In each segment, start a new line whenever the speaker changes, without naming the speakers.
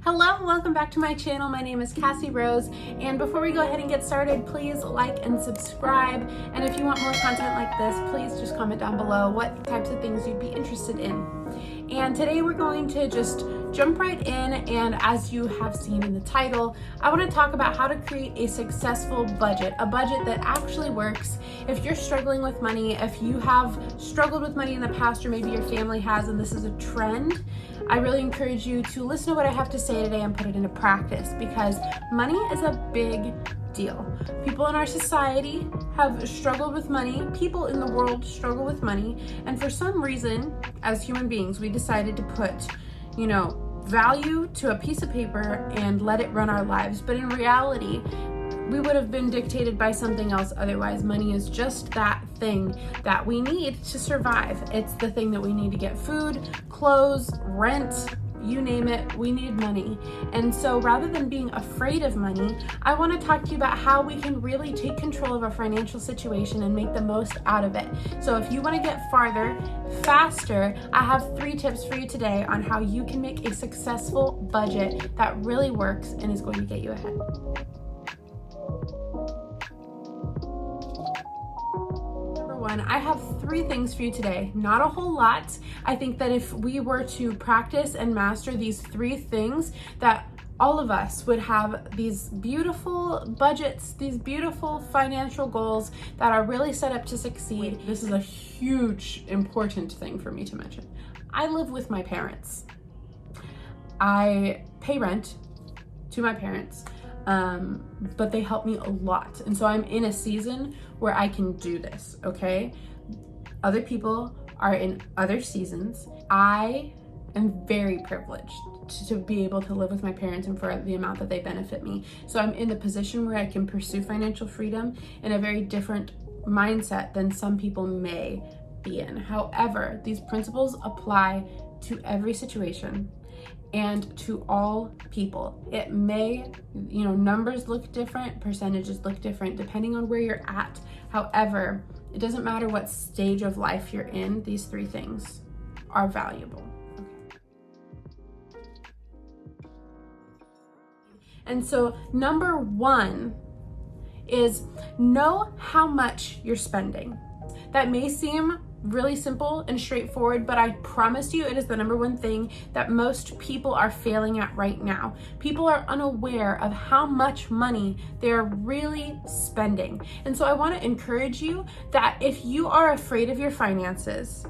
Hello, welcome back to my channel. My name is Cassie Rose, and before we go ahead and get started, please like and subscribe. And if you want more content like this, please just comment down below what types of things you'd be interested in. And today we're going to just jump right in, and as you have seen in the title, I want to talk about how to create a successful budget, a budget that actually works. If you're struggling with money, if you have struggled with money in the past, or maybe your family has and this is a trend, I really encourage you to listen to what I have to say today and put it into practice, because money is a big deal. People in our society have struggled with money. People in the world struggle with money. And for some reason, as human beings, we decided to put, value to a piece of paper and let it run our lives. But in reality, we would have been dictated by something else otherwise. Money is just that thing that we need to survive. It's the thing that we need to get food, clothes, rent, you name it, we need money. And so rather than being afraid of money, I want to talk to you about how we can really take control of our financial situation and make the most out of it. So if you want to get farther, faster, I have 3 tips for you today on how you can make a successful budget that really works and is going to get you ahead. I have 3 things for you today. Not a whole lot. I think that if we were to practice and master these 3 things, that all of us would have these beautiful budgets, these beautiful financial goals that are really set up to succeed. This is a huge, important thing for me to mention. I live with my parents. I pay rent to my parents. But they help me a lot. And so I'm in a season where I can do this, okay? Other people are in other seasons. I am very privileged to be able to live with my parents and for the amount that they benefit me. So I'm in the position where I can pursue financial freedom in a very different mindset than some people may be in. However, these principles apply to every situation and to all people. It may, numbers look different, percentages look different depending on where you're at. However, it doesn't matter what stage of life you're in, these 3 things are valuable. And so number 1 is know how much you're spending. That may seem really simple and straightforward, but I promise you it is the number 1 thing that most people are failing at right now. People are unaware of how much money they're really spending. And so I want to encourage you that if you are afraid of your finances,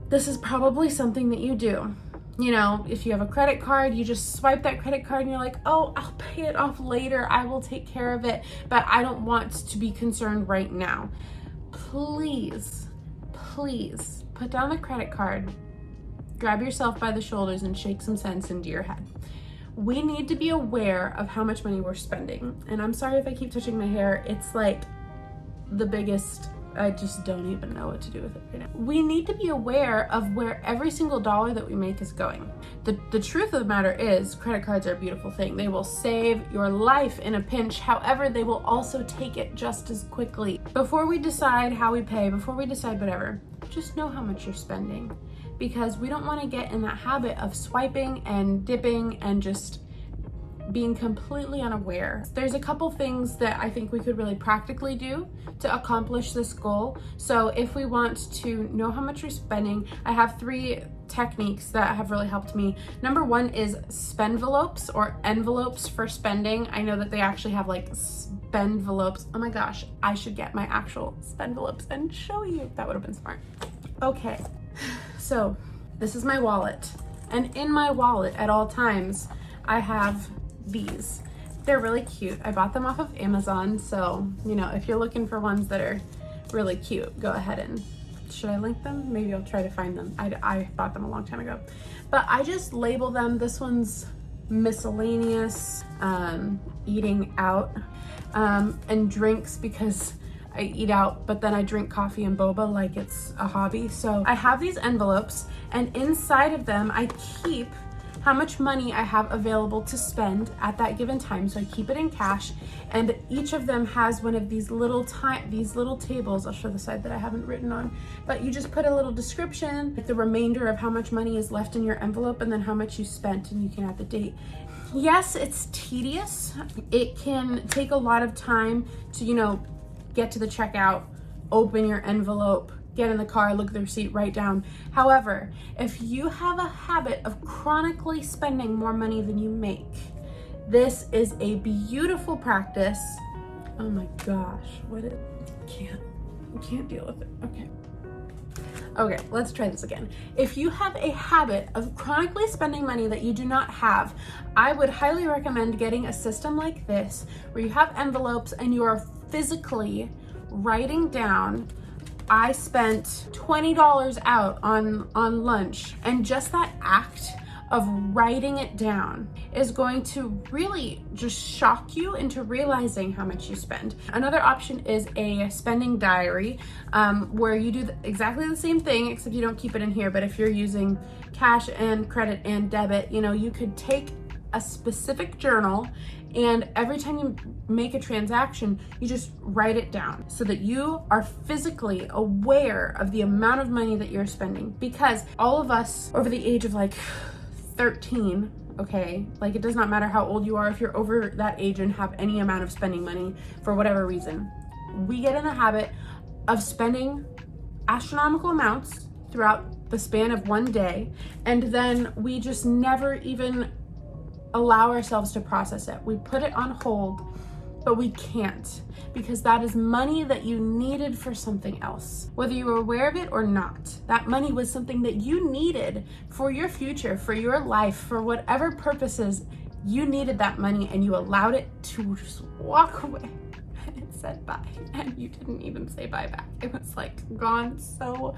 this is probably something that you do. If you have a credit card, you just swipe that credit card and you're like, oh, I'll pay it off later. I will take care of it, but I don't want to be concerned right now. Please put down the credit card, grab yourself by the shoulders and shake some sense into your head. We need to be aware of how much money we're spending. And I'm sorry if I keep touching my hair. It's like the biggest, I just don't even know what to do with it right now. We need to be aware of where every single dollar that we make is going. The truth of the matter is, credit cards are a beautiful thing. They will save your life in a pinch. However, they will also take it just as quickly. Before we decide how we pay, before we decide whatever, just know how much you're spending, because we don't want to get in that habit of swiping and dipping and just being completely unaware. There's a couple things that I think we could really practically do to accomplish this goal. So if we want to know how much you're spending, I have 3 techniques that have really helped me. Number 1 is spendvelopes, or envelopes for spending. I know that they actually have like spendvelopes. Oh my gosh, I should get my actual spendvelopes and show you. That would have been smart. Okay, so this is my wallet. And in my wallet at all times, I have these. They're really cute. I bought them off of Amazon, so if you're looking for ones that are really cute, go ahead and, should I link them? Maybe I'll try to find them. I bought them a long time ago, but I just label them. This one's miscellaneous, eating out, and drinks, because I eat out, but then I drink coffee and boba like it's a hobby. So I have these envelopes, and inside of them I keep how much money I have available to spend at that given time. So I keep it in cash, and each of them has one of these little tables. I'll show the side that I haven't written on, but you just put a little description, like the remainder of how much money is left in your envelope, and then how much you spent, and you can add the date. yes, it's tedious. It can take a lot of time to, get to the checkout, open your envelope, get in the car, look at the receipt, write down. However, if you have a habit of chronically spending more money than you make, this is a beautiful practice. Oh my gosh, I can't deal with it. Okay, let's try this again. If you have a habit of chronically spending money that you do not have, I would highly recommend getting a system like this where you have envelopes and you are physically writing down, I spent $20 out on lunch, and just that act of writing it down is going to really just shock you into realizing how much you spend. Another option is a spending diary, where you do exactly the same thing, except you don't keep it in here. But if you're using cash and credit and debit, you could take a specific journal, and every time you make a transaction, you just write it down so that you are physically aware of the amount of money that you're spending. Because all of us over the age of 13, okay, it does not matter how old you are, if you're over that age and have any amount of spending money for whatever reason, we get in the habit of spending astronomical amounts throughout the span of one day, and then we just never even allow ourselves to process it. We put it on hold, but we can't, because that is money that you needed for something else. Whether you were aware of it or not, that money was something that you needed for your future, for your life, for whatever purposes you needed that money, and you allowed it to just walk away. And it said bye, and you didn't even say bye back. It was gone so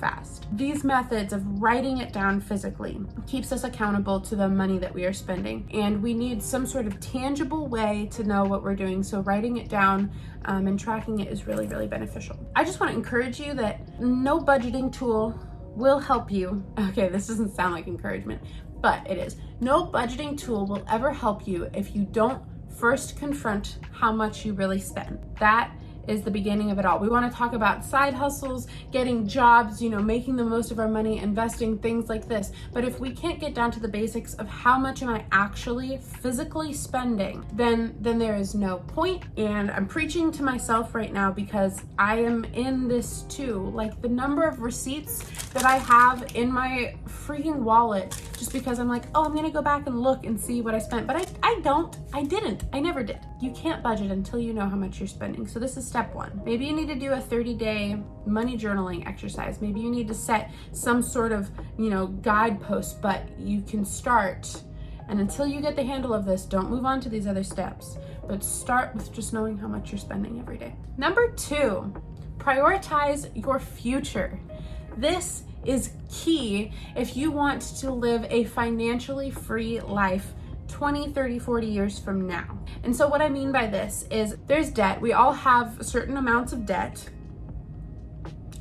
fast. These methods of writing it down physically keeps us accountable to the money that we are spending, and we need some sort of tangible way to know what we're doing. So writing it down and tracking it is really, really beneficial. I just want to encourage you that no budgeting tool will help you. Okay, this doesn't sound like encouragement, but it is. No budgeting tool will ever help you if you don't first confront how much you really spend. That is the beginning of it all. We want to talk about side hustles, getting jobs, making the most of our money, investing, things like this. But if we can't get down to the basics of how much am I actually physically spending, then there is no point. And I'm preaching to myself right now, because I am in this too. The number of receipts that I have in my freaking wallet, just because I'm I'm gonna go back and look and see what I spent. But I never did. You can't budget until you know how much you're spending. So this is step one. Maybe you need to do a 30-day money journaling exercise. Maybe you need to set some sort of, guidepost, but you can start. And until you get the handle of this, don't move on to these other steps, but start with just knowing how much you're spending every day. Number 2, prioritize your future. This is key if you want to live a financially free life 20, 30, 40 years from now. And so what I mean by this is there's debt. We all have certain amounts of debt,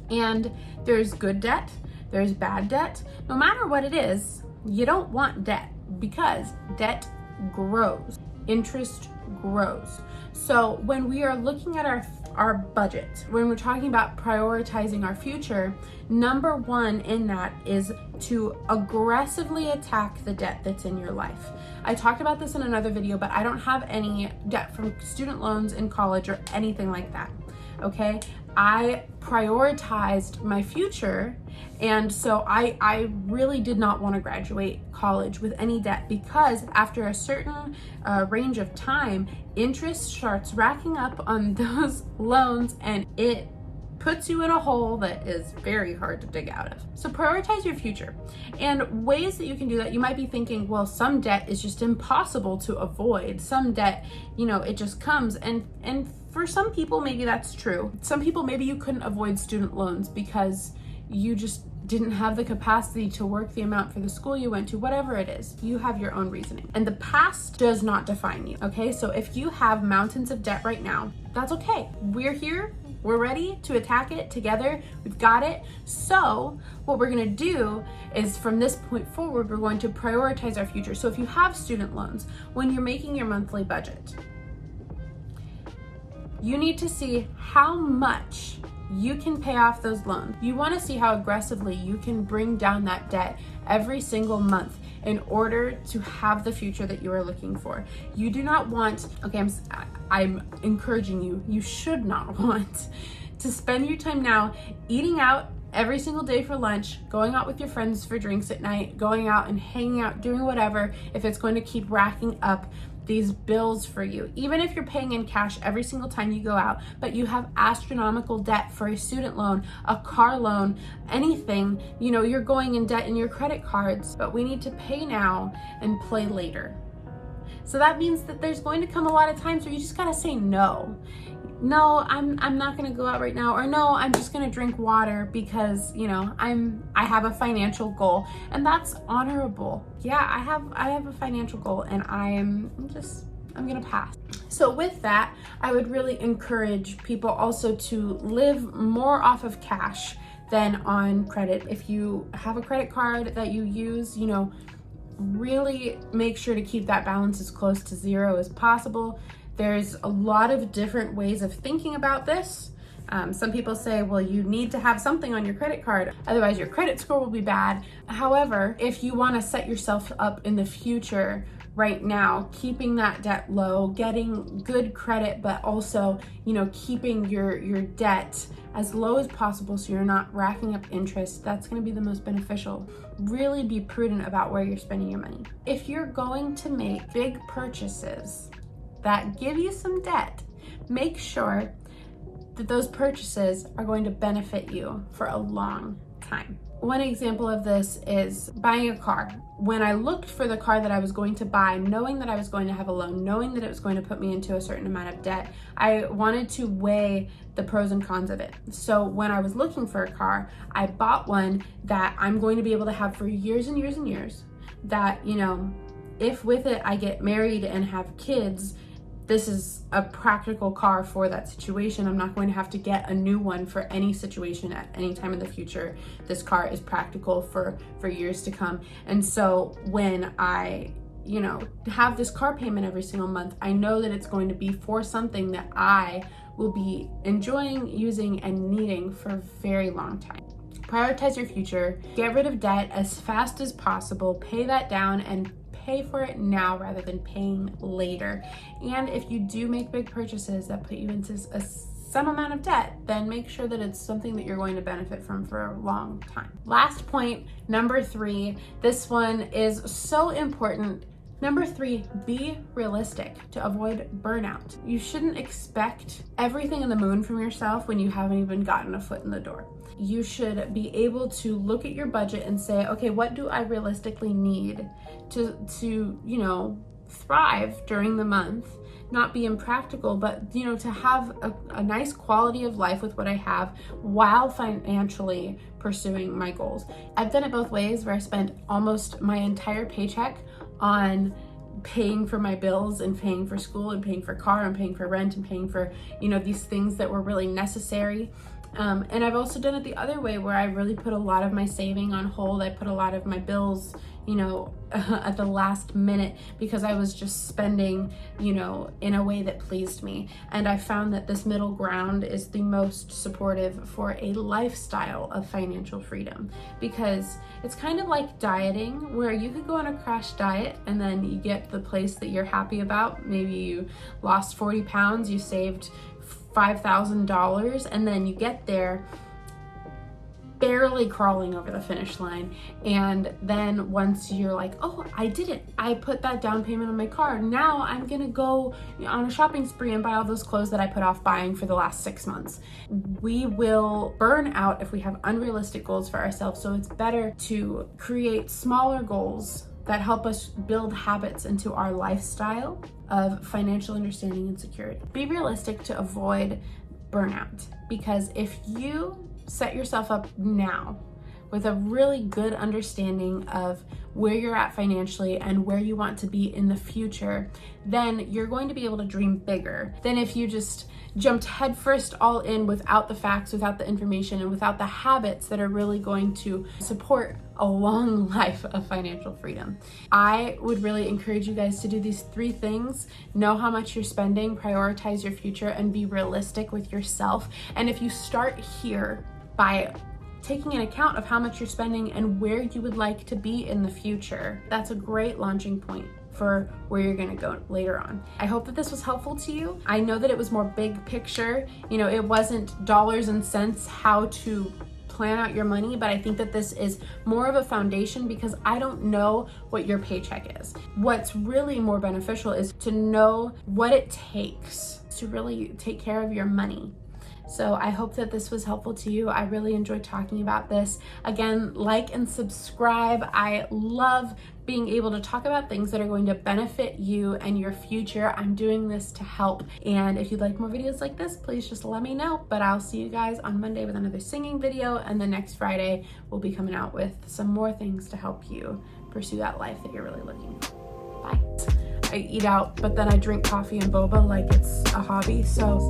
and there's good debt, there's bad debt. No matter what it is, you don't want debt, because debt grows, interest grows. So when we are looking at our budget, when we're talking about prioritizing our future, number 1 in that is to aggressively attack the debt that's in your life. I talked about this in another video, but I don't have any debt from student loans in college or anything like that, okay? I prioritized my future, and so I really did not want to graduate college with any debt, because after a certain range of time, interest starts racking up on those loans, and it puts you in a hole that is very hard to dig out of. So prioritize your future. And ways that you can do that, you might be thinking, well, some debt is just impossible to avoid. Some debt, it just comes. And for some people, maybe that's true. Some people, maybe you couldn't avoid student loans because you just didn't have the capacity to work the amount for the school you went to, whatever it is. You have your own reasoning. And the past does not define you, okay? So if you have mountains of debt right now, that's okay. We're here. We're ready to attack it together. We've got it. So what we're going to do is, from this point forward, we're going to prioritize our future. So if you have student loans, when you're making your monthly budget, you need to see how much you can pay off those loans. You want to see how aggressively you can bring down that debt every single month. in order to have the future that you are looking for. You do not want, okay, I'm encouraging you, you should not want to spend your time now eating out every single day for lunch, going out with your friends for drinks at night, going out and hanging out, doing whatever, if it's going to keep racking up these bills for you. Even if you're paying in cash every single time you go out, but you have astronomical debt for a student loan, a car loan, anything, you know, you're going in debt in your credit cards, but we need to pay now and play later. So that means that there's going to come a lot of times where you just gotta say no. No, I'm not gonna go out right now, or no, I'm just gonna drink water because, you know, I have a financial goal, and that's honorable. Yeah, I have a financial goal, and I'm gonna pass. So with that, I would really encourage people also to live more off of cash than on credit. If you have a credit card that you use, you know, really make sure to keep that balance as close to zero as possible. There's a lot of different ways of thinking about this. Some people say, well, you need to have something on your credit card, otherwise your credit score will be bad. However, if you want to set yourself up in the future right now, keeping that debt low, getting good credit, but also, you know, keeping your debt as low as possible so you're not racking up interest, that's going to be the most beneficial. Really be prudent about where you're spending your money. If you're going to make big purchases that give you some debt, make sure that those purchases are going to benefit you for a long time. One example of this is buying a car. When I looked for the car that I was going to buy, knowing that I was going to have a loan, knowing that it was going to put me into a certain amount of debt, I wanted to weigh the pros and cons of it. So when I was looking for a car, I bought one that I'm going to be able to have for years and years and years, that, you know, if with it I get married and have kids, this is a practical car for that situation. I'm not going to have to get a new one for any situation at any time in the future. This car is practical for years to come. And so when I, you know, have this car payment every single month, I know that it's going to be for something that I will be enjoying, using, and needing for a very long time. Prioritize your future, get rid of debt as fast as possible, pay that down, and pay for it now rather than paying later. And if you do make big purchases that put you into some amount of debt, then make sure that it's something that you're going to benefit from for a long time. Last point, number 3. This one is so important. Number 3, be realistic to avoid burnout. You shouldn't expect everything in the moon from yourself when you haven't even gotten a foot in the door. You should be able to look at your budget and say, okay, what do I realistically need to you know, thrive during the month? Not be impractical, but, you know, to have a nice quality of life with what I have while financially pursuing my goals. I've done it both ways, where I spent almost my entire paycheck on paying for my bills and paying for school and paying for car and paying for rent and paying for, you know, these things that were really necessary. And I've also done it the other way, where I really put a lot of my saving on hold. I put a lot of my bills, you know, at the last minute, because I was just spending, you know, in a way that pleased me. And I found that this middle ground is the most supportive for a lifestyle of financial freedom, because it's kind of like dieting, where you could go on a crash diet and then you get the place that you're happy about. Maybe you lost 40 pounds, you saved $5,000, and then you get there barely crawling over the finish line. And then once you're like, oh, I did it, I put that down payment on my car, now I'm gonna go on a shopping spree and buy all those clothes that I put off buying for the last 6 months. We will burn out if we have unrealistic goals for ourselves. So it's better to create smaller goals that help us build habits into our lifestyle of financial understanding and security. Be realistic to avoid burnout, because if you set yourself up now with a really good understanding of where you're at financially and where you want to be in the future, then you're going to be able to dream bigger than if you just jumped headfirst all in without the facts, without the information, and without the habits that are really going to support a long life of financial freedom. I would really encourage you guys to do these 3 things. Know how much you're spending, prioritize your future, and be realistic with yourself. And if you start here by taking an account of how much you're spending and where you would like to be in the future. That's a great launching point for where you're gonna go later on. I hope that this was helpful to you. I know that it was more big picture. It wasn't dollars and cents how to plan out your money, but I think that this is more of a foundation because I don't know what your paycheck is. What's really more beneficial is to know what it takes to really take care of your money. So I hope that this was helpful to you. I really enjoyed talking about this. Again, like and subscribe. I love being able to talk about things that are going to benefit you and your future. I'm doing this to help. And if you'd like more videos like this, please just let me know. But I'll see you guys on Monday with another singing video. And then next Friday, we'll be coming out with some more things to help you pursue that life that you're really looking for. Bye. I eat out, but then I drink coffee and boba like it's a hobby. So